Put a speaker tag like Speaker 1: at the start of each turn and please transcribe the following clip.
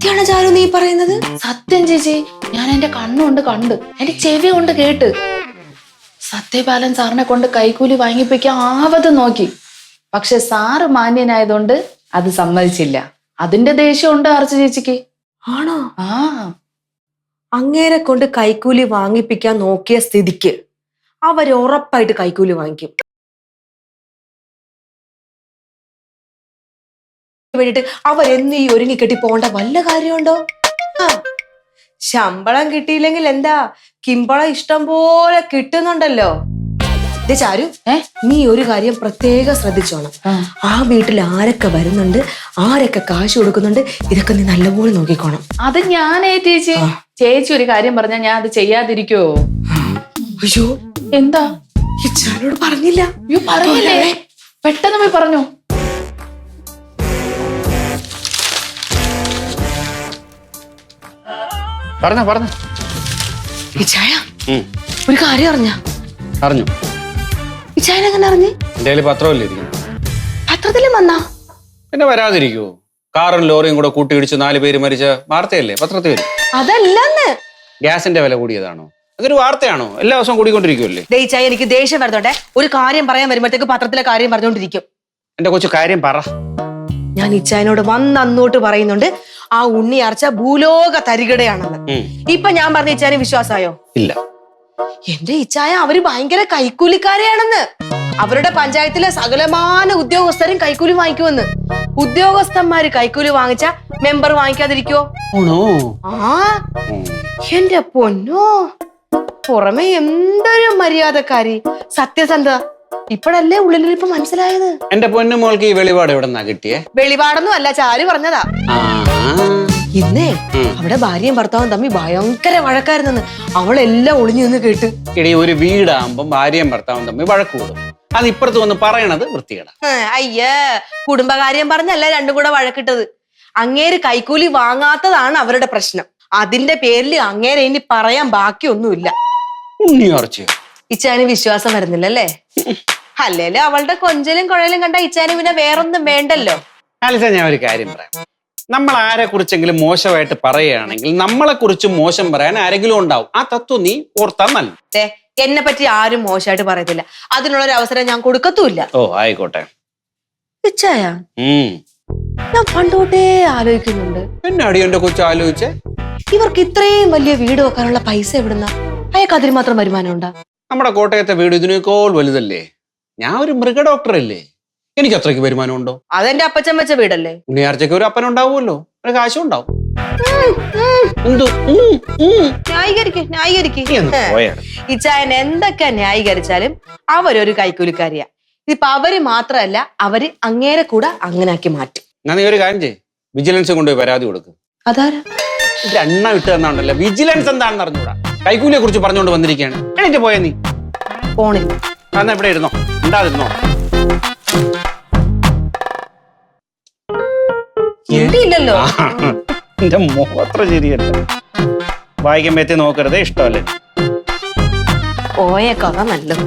Speaker 1: എന്തൊക്കെയാണ് ചാരു നീ പറയുന്നത്?
Speaker 2: സത്യം ചേച്ചി, ഞാൻ എന്റെ കണ്ണുകൊണ്ട് കണ്ട്, എന്റെ ചെവി കൊണ്ട് കേട്ട്. സത്യപാലൻ സാറിനെ കൊണ്ട് കൈക്കൂലി വാങ്ങിപ്പിക്കാൻ ആവത് നോക്കി. പക്ഷെ സാറ് മാന്യനായതുകൊണ്ട് അത് സമ്മതിച്ചില്ല. അതിന്റെ ദേഷ്യമുണ്ട് ആർച്ച ചേച്ചിക്ക്.
Speaker 1: ആണോ?
Speaker 2: ആ,
Speaker 1: അങ്ങേരെ കൊണ്ട് കൈക്കൂലി വാങ്ങിപ്പിക്കാൻ നോക്കിയ സ്ഥിതിക്ക് അവര് ഉറപ്പായിട്ട് കൈക്കൂലി വാങ്ങിക്കും. വേണ്ടിട്ട് അവരെന്ന് ഈ ഒരുങ്ങിക്കെട്ടി പോകേണ്ട വല്ല കാര്യമുണ്ടോ? ശമ്പളം കിട്ടിയില്ലെങ്കിൽ എന്താ, കിമ്പളം ഇഷ്ടം പോലെ കിട്ടുന്നുണ്ടല്ലോ. ചാരു, നീ ഒരു കാര്യം പ്രത്യേകം ശ്രദ്ധിച്ചോണം. ആ വീട്ടിൽ ആരൊക്കെ വരുന്നുണ്ട്, ആരൊക്കെ കാശ് കൊടുക്കുന്നുണ്ട്, ഇതൊക്കെ നീ നല്ലപോലെ നോക്കിക്കോണം.
Speaker 2: അത് ഞാനേ ചേച്ചി. ചേച്ചി ഒരു കാര്യം പറഞ്ഞാ ഞാൻ അത് ചെയ്യാതിരിക്കോ?
Speaker 1: അയ്യോ,
Speaker 2: എന്താ?
Speaker 1: ഇച്ചാനോട് പറഞ്ഞില്ല?
Speaker 2: അയ്യോ, പറഞ്ഞില്ലേ? പെട്ടെന്ന് പോയി പറഞ്ഞു.
Speaker 3: പറഞ്ഞു
Speaker 1: ഇച്ചായ, ഒരു കാര്യം
Speaker 3: അറിഞ്ഞു.
Speaker 1: ഇച്ചായൻ എങ്ങനെ അറിഞ്ഞ്?
Speaker 3: എന്റെ കയ്യിൽ പത്രമല്ലേ ഇരിക്കുന്നു.
Speaker 1: പത്രത്തിലും വന്നാ?
Speaker 3: പിന്നെ വരാതിരിക്കുവോ? കാറും ലോറിയും കൂടെ കൂട്ടിയിടിച്ച് 4 പേര് മരിച്ച വാർത്തയല്ലേ പത്രത്തിൽ വരും.
Speaker 1: അതല്ലെന്ന്.
Speaker 3: ഗ്യാസിന്റെ വില കൂടിയതാണോ? അതൊരു വാർത്തയാണോ? എല്ലാ ദിവസവും കൂടിക്കൊണ്ടിരിക്കുമല്ലേ.
Speaker 1: ഇച്ചായ, എനിക്ക് ദേഷ്യം വരുന്നോട്ടെ. ഒരു കാര്യം പറയാൻ വരുമ്പോഴത്തേക്ക് പത്രത്തിലെ കാര്യം പറഞ്ഞോണ്ടിരിക്കും.
Speaker 3: എന്റെ കൊച്ചു കാര്യം പറ.
Speaker 1: ഞാൻ ഇച്ചായനോട് വന്നോട്ട് പറയുന്നുണ്ട് ആ ഉണ്ണിയാർച്ച ഭൂലോക തരികിടയാണെന്ന്. ഇപ്പൊ ഞാൻ പറഞ്ഞ ഇച്ചായന് വിശ്വാസമായോ?
Speaker 3: ഇല്ല.
Speaker 1: എന്റെ ഇച്ചായ, അവര് ഭയങ്കര കൈക്കൂലിക്കാരെയാണെന്ന്. അവരുടെ പഞ്ചായത്തിലെ സകലമാന ഉദ്യോഗസ്ഥരും കൈക്കൂലി വാങ്ങിക്കുമെന്ന്. ഉദ്യോഗസ്ഥന്മാര് കൈക്കൂലി വാങ്ങിച്ച മെമ്പർ വാങ്ങിക്കാതിരിക്കോ? ആ, എന്റെ പൊന്നോ, പുറമെ എന്തൊരു മര്യാദക്കാരി, സത്യസന്ധ. ഇപ്പഴല്ലേ ഉള്ളിലിരിപ്പ് മനസ്സിലായത്.
Speaker 3: എന്റെ പൊന്നു മോൾക്ക് ഈ വെളിപാട് എവിടെ നിന്നാ കിട്ടിയേ?
Speaker 1: വെളിപാടൊന്നും അല്ല, ചാരു പറഞ്ഞതാ. ഇന്നേ അവിടെ ഭാര്യയും ഭർത്താവും തമ്മിൽ ഭയങ്കര വഴക്കായിരുന്നെന്ന് അവളെല്ലാം ഒളിഞ്ഞു നിന്ന് കേട്ട്.
Speaker 3: ഇടീ, ഒരു വീടാകുമ്പം ഭാര്യയും ഭർത്താവും തമ്മിൽ വഴക്ക് കൂടും. അത് ഇപ്പുറത്ത് വന്ന് പറയണത് വൃത്തികേടാ.
Speaker 1: അയ്യേ, കുടുംബകാര്യം പറഞ്ഞല്ല രണ്ടും കൂടെ വഴക്കിട്ടത്. അങ്ങേര് കൈക്കൂലി വാങ്ങാത്തതാണ് അവരുടെ പ്രശ്നം. അതിന്റെ പേരിൽ അങ്ങേരെ ഇനി പറയാൻ ബാക്കിയൊന്നുമില്ല.
Speaker 3: ഉണ്ണിയാർച്ച
Speaker 1: ഇച്ചാന് വിശ്വാസം വരുന്നില്ലല്ലേ? അല്ലേലും അവളുടെ കൊഞ്ചലും കുഴലും കണ്ട ഇച്ചാന് പിന്നെ വേറൊന്നും വേണ്ടല്ലോ.
Speaker 3: ആലിസ, ഞാൻ ഒരു കാര്യം പറയാം. നമ്മൾ ആരെ കുറിച്ചെങ്കിലും മോശമായിട്ട് പറയുകയാണെങ്കിൽ നമ്മളെ കുറിച്ച് മോശം പറയാൻ ആരെങ്കിലും ഉണ്ടാവും. ആ തത്വം നീ ഓർത്താൽ നല്ല.
Speaker 1: എന്നെ പറ്റി ആരും മോശമായിട്ട് പറയത്തില്ല. അതിനുള്ളൊരു അവസരം ഞാൻ കൊടുക്കത്തുമില്ല.
Speaker 3: ഓ, ആയിക്കോട്ടെ.
Speaker 1: ഇച്ചായ, ഞാൻ പണ്ടോട്ടേ ആലോചിക്കുന്നുണ്ട്.
Speaker 3: എന്നാടി എന്റെ കൊച്ചു ആലോചിച്ചേ?
Speaker 1: ഇവർക്ക് ഇത്രയും വലിയ വീട് വെക്കാനുള്ള പൈസ എവിടുന്ന? അയാൾക്ക് അതിന് മാത്രം വരുമാനം ഉണ്ടാ?
Speaker 3: നമ്മുടെ കോട്ടയത്തെ വീട് ഇതിനേക്കാൾ വലുതല്ലേ. ഞാൻ ഒരു മൃഗ ഡോക്ടർ അല്ലേ, എനിക്ക് അത്രയ്ക്ക് വരുമാനം ഉണ്ടോ?
Speaker 1: അതെന്റെ അപ്പച്ചൻ വെച്ച വീടല്ലേ.
Speaker 3: ഉണ്ണിയാർച്ചയ്ക്ക് ഒരു അപ്പൻ ഉണ്ടാവുമല്ലോ, ഒരു കാശും ഉണ്ടാവും.
Speaker 1: ഇച്ചായൻ എന്തൊക്കെ ന്യായീകരിച്ചാലും അവരൊരു കൈക്കൂലിക്കാരിയാ. ഇപ്പൊ അവര് മാത്രല്ല, അവര് അങ്ങേരെ കൂടെ അങ്ങനെ ആക്കി മാറ്റും.
Speaker 3: നീ ഒരു കാര്യം ചെയ്യ്, വിജിലൻസ് കൊണ്ടുപോയി പരാതി കൊടുക്കും.
Speaker 1: അതാരാ?
Speaker 3: എണ്ണ ഇട്ട് തന്നാണ്ടല്ലോ. വിജിലൻസ് എന്താണെന്ന് അറിഞ്ഞൂടാ, കൈക്കൂലിയെ കുറിച്ച് പറഞ്ഞുകൊണ്ട് വന്നിരിക്കുകയാണ്. എണീറ്റ് പോയാ നീ
Speaker 1: ഫോണിൽ
Speaker 3: അന്ന് എവിടെ ഇരുന്നോ, ഉണ്ടാതിരുന്നോ?
Speaker 1: ഇല്ലല്ലോ.
Speaker 3: എന്റെ മോത്ര ശരിയല്ല. വായിക്കുമ്പോ എത്തി നോക്കരുതേ, ഇഷ്ടമല്ലേ?
Speaker 1: പോയ കഥ നല്ലത്.